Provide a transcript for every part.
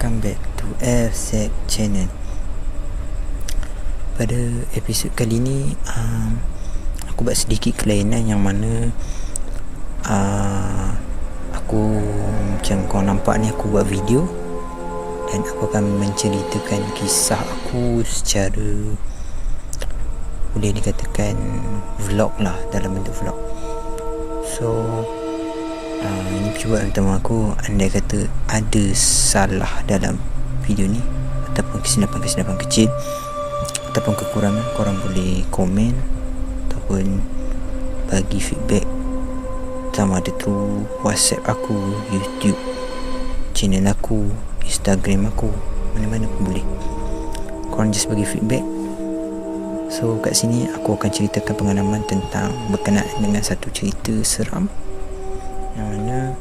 welcome back to FZ Channel. Pada episod kali ni aku buat sedikit kelainan yang mana aku macam kau nampak ni, aku buat video dan aku akan menceritakan kisah aku secara boleh dikatakan vlog lah, dalam bentuk vlog. So ini percubaan pertama aku. Andai kata ada salah dalam video ni ataupun kesilapan kecil ataupun kekurangan, korang boleh komen ataupun bagi feedback, sama ada through WhatsApp aku, YouTube channel aku, Instagram aku, mana-mana pun boleh. Korang just bagi feedback. So kat sini aku akan ceritakan pengalaman tentang berkenaan dengan satu cerita seram yang mana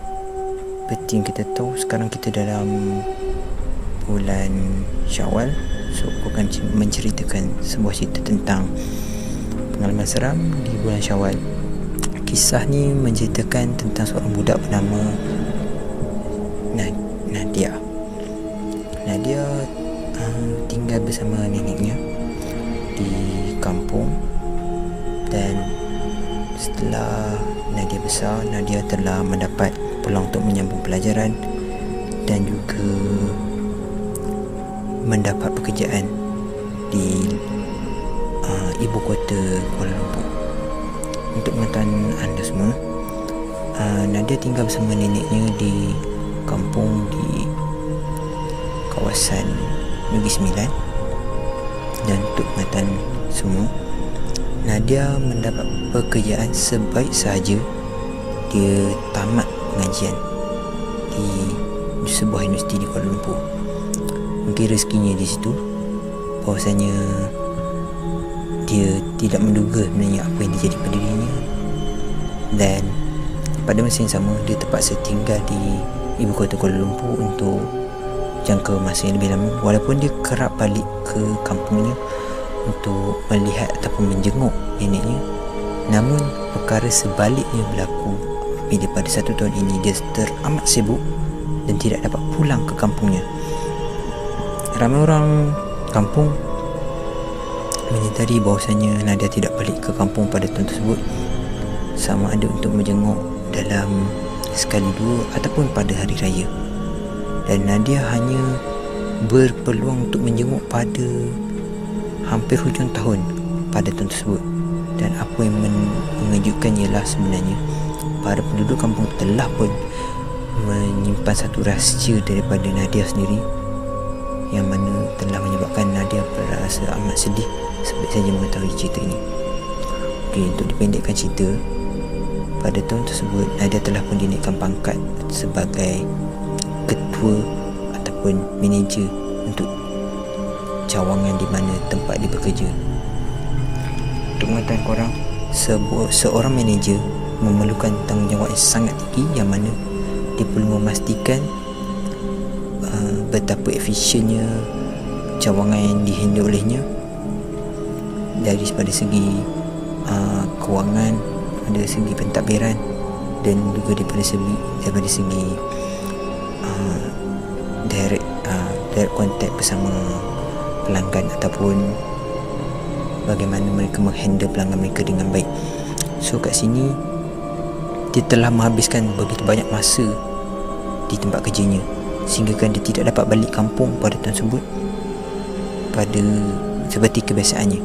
seperti yang kita tahu sekarang kita dalam bulan Syawal. So aku akan menceritakan sebuah cerita tentang pengalaman seram di bulan Syawal. Kisah ni menceritakan tentang seorang budak bernama Nadia. Nadia tinggal bersama neneknya di kampung, dan setelah Nadia besar, Nadia telah mendapat peluang untuk menyambung pelajaran dan juga mendapat pekerjaan di ibu kota Kuala Lumpur. Untuk pengetahuan anda semua, Nadia tinggal bersama neneknya di kampung di kawasan Negeri Sembilan. Dan untuk pengetahuan semua, Nadia mendapat pekerjaan sebaik sahaja dia tamat pengajian di sebuah universiti di Kuala Lumpur. Mungkin rezekinya di situ, bahawasanya dia tidak menduga sebenarnya apa yang terjadi pada dirinya, dan pada masa yang sama dia terpaksa tinggal di ibu kota Kuala Lumpur untuk jangka masa yang lebih lama, walaupun dia kerap balik ke kampungnya untuk melihat ataupun menjenguk neneknya. Namun perkara sebaliknya berlaku bila pada 1 tahun ini dia teramat sibuk dan tidak dapat pulang ke kampungnya. Ramai orang kampung menyedari bahawasanya Nadia tidak balik ke kampung pada tahun tersebut, sama ada untuk menjenguk dalam sekali dua ataupun pada hari raya. Dan Nadia hanya berpeluang untuk menjenguk pada hampir hujung tahun pada tahun tersebut. Dan apa yang mengejutkan ialah sebenarnya para penduduk kampung telah pun menyimpan satu rahsia daripada Nadia sendiri, yang mana telah menyebabkan Nadia berasa amat sedih sebab saja mengetahui cerita ini. Okey, untuk dipendekkan cerita, pada tahun tersebut Nadia telah pun dinaikkan pangkat sebagai ketua ataupun manager untuk cawangan di mana tempat dia bekerja. Untuk mengetahui korang, seorang manager memerlukan tanggungjawab yang sangat tinggi, yang mana dia perlu memastikan betapa efisiennya cawangan yang dihandle olehnya dari segi kewangan, dari segi pentadbiran, dan juga daripada segi direct contact bersama pelanggan ataupun bagaimana mereka menghandle pelanggan mereka dengan baik. So kat sini dia telah menghabiskan begitu banyak masa di tempat kerjanya sehingga kan dia tidak dapat balik kampung pada tahun tersebut pada seperti kebiasaannya.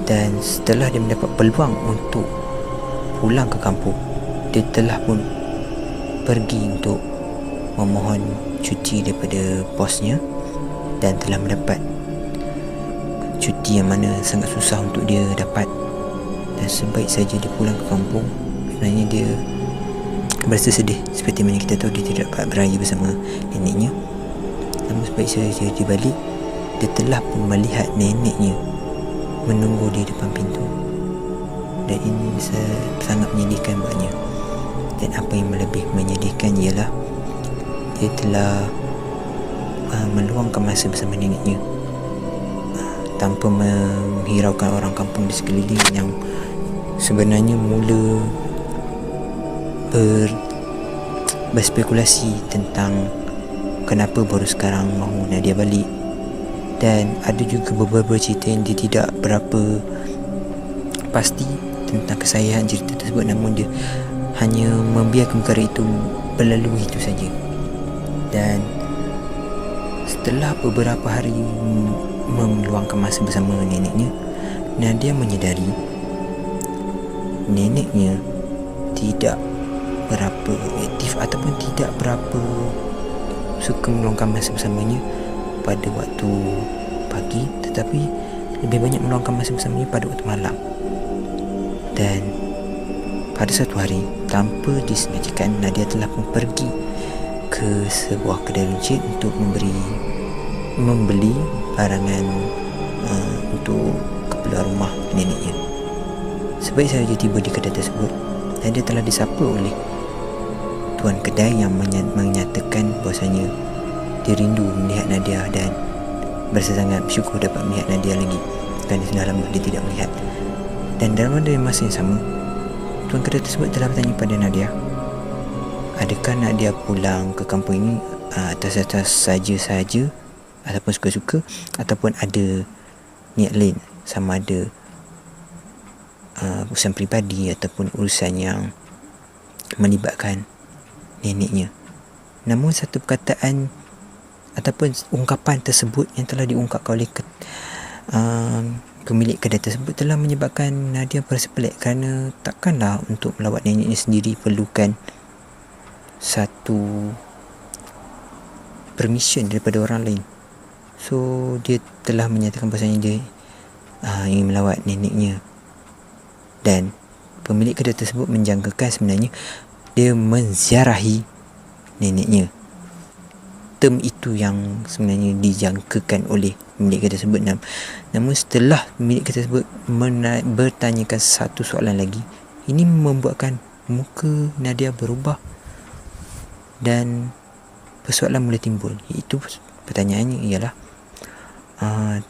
Dan setelah dia mendapat peluang untuk pulang ke kampung, dia telah pun pergi untuk memohon cuti daripada bosnya dan telah mendapat cuti yang mana sangat susah untuk dia dapat. Dan sebaik saja dia pulang ke kampung, sebenarnya dia berasa sedih. Seperti mana kita tahu, dia tidak dapat beraya bersama neneknya. Namun sebaik saja dia balik, dia telah pun melihat neneknya menunggu di depan pintu. Dan ini sangat menyedihkan buatnya. Dan apa yang lebih menyedihkan ialah dia telah meluangkan masa bersama neneknya tanpa menghiraukan orang kampung di sekeliling yang sebenarnya mula berspekulasi tentang kenapa baru sekarang mahu Nadia balik. Dan ada juga beberapa cerita yang dia tidak berapa pasti tentang kesahihan cerita tersebut, namun dia hanya membiarkan perkara itu berlalu itu saja. Dan setelah beberapa hari meluangkan masa bersama neneknya, Nadia menyedari neneknya tidak berapa aktif ataupun tidak berapa suka meluangkan masa bersamanya pada waktu pagi, tetapi lebih banyak meluangkan masa bersamanya pada waktu malam. Dan pada satu hari, tanpa disengajakan, Nadia telah pun pergi ke sebuah kedai runcit untuk membeli barangan untuk keperluan rumah neneknya. Sebaik sahaja tiba di kedai tersebut, Nadia telah disapa oleh tuan kedai yang menyatakan bahawasanya dia rindu melihat Nadia dan berasa sangat bersyukur dapat melihat Nadia lagi kerana sudah lama dia tidak melihat. Dan dalam masa yang sama, tuan kedai tersebut telah bertanya pada Nadia, adakah Nadia pulang ke kampung ini atas saja ataupun suka-suka, ataupun ada niat lain, sama ada urusan peribadi ataupun urusan yang melibatkan neneknya. Namun satu perkataan ataupun ungkapan tersebut yang telah diungkapkan oleh pemilik kedai tersebut telah menyebabkan Nadia berasa pelik, kerana takkanlah untuk melawat neneknya sendiri perlukan satu permission daripada orang lain. So dia telah menyatakan bahasanya dia ingin melawat neneknya, dan pemilik kedai tersebut menjangkakan sebenarnya dia menziarahi neneknya. Term itu yang sebenarnya dijangkakan oleh pemilik kedai tersebut. Namun setelah pemilik kedai tersebut bertanyakan satu soalan lagi, ini membuatkan muka Nadia berubah dan persoalan mula timbul, iaitu pertanyaannya ialah,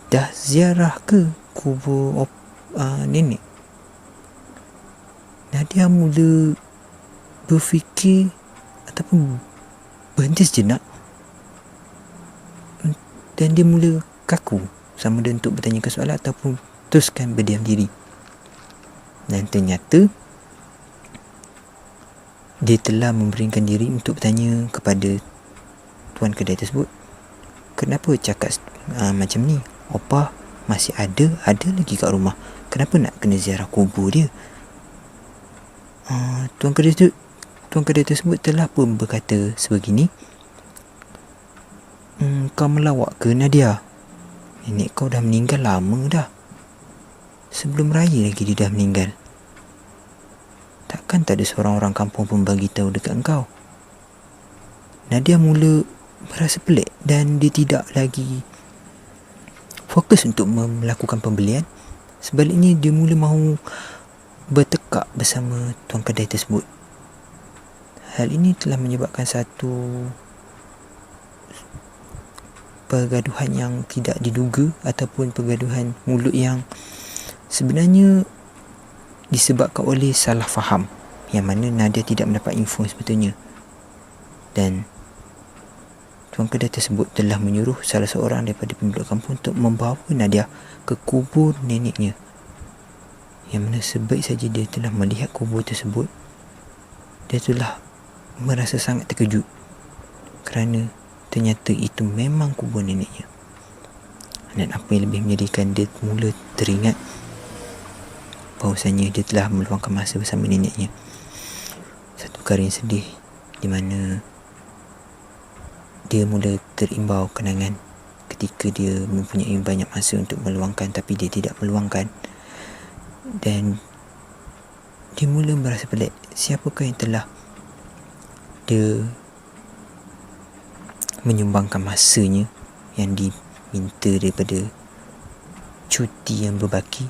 dah ziarah ke kubur nenek? Nadia mula berfikir ataupun berhenti sejenak, dan dia mula kaku sama ada untuk bertanyakan soalan ataupun teruskan berdiam diri. Dan ternyata dia telah memberikan diri untuk bertanya kepada tuan kedai tersebut, kenapa cakap macam ni? Opah masih ada lagi kat rumah, kenapa nak kena ziarah kubur dia? Tuan kedai tersebut telah pun berkata sebegini, kau melawat ke Nadia? Nenek kau dah meninggal lama dah. Sebelum raya lagi dia dah meninggal. Takkan tak ada seorang orang kampung pun bagi tahu dekat engkau? Nadia mula berasa pelik dan dia tidak lagi fokus untuk melakukan pembelian. Sebaliknya dia mula mahu bertekak bersama tuan kedai tersebut. Hal ini telah menyebabkan satu pergaduhan yang tidak diduga ataupun pergaduhan mulut yang sebenarnya disebabkan oleh salah faham, yang mana Nadia tidak mendapat info sebetulnya. Dan tuan kedai tersebut telah menyuruh salah seorang daripada penduduk kampung untuk membawa Nadia ke kubur neneknya, yang mana sebaik saja dia telah melihat kubur tersebut, dia telah merasa sangat terkejut kerana ternyata itu memang kubur neneknya. Dan apa yang lebih menyedihkan, dia mula teringat bahawasanya dia telah meluangkan masa bersama neneknya. Satu perkara yang sedih, di mana dia mula terimbau kenangan ketika dia mempunyai banyak masa untuk meluangkan tapi dia tidak meluangkan. Dan dia mula merasa pelik, siapakah yang telah dia menyumbangkan masanya yang diminta daripada cuti yang berbaki.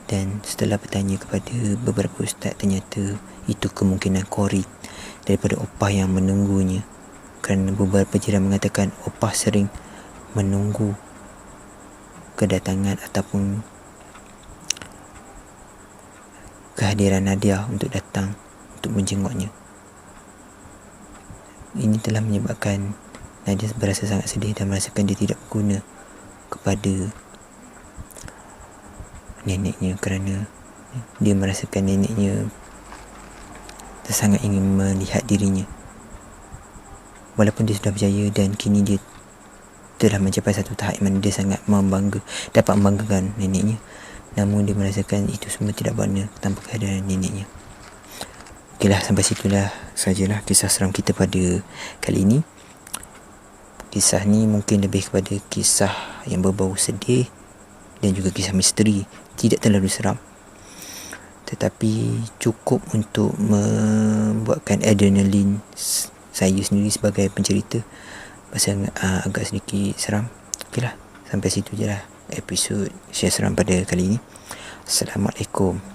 Dan setelah bertanya kepada beberapa ustaz, ternyata itu kemungkinan Korit daripada opah yang menunggunya, kerana beberapa jiran mengatakan opah sering menunggu kedatangan ataupun kehadiran Nadia untuk datang untuk menjenguknya. Ini telah menyebabkan dan dia berasa sangat sedih dan merasakan dia tidak berguna kepada neneknya, kerana dia merasakan neneknya sangat ingin melihat dirinya. Walaupun dia sudah berjaya dan kini dia telah mencapai satu tahap mana dia sangat dapat membanggakan neneknya, namun dia merasakan itu semua tidak berguna tanpa kehadiran neneknya. Okeylah, sampai situlah sajalah kisah seram kita pada kali ini. Kisah ni mungkin lebih kepada kisah yang berbau sedih dan juga kisah misteri, tidak terlalu seram, tetapi cukup untuk membuatkan adrenalin saya sendiri sebagai pencerita pasal agak sedikit seram. Okeylah, sampai situ je lah episod share seram pada kali ini. Assalamualaikum.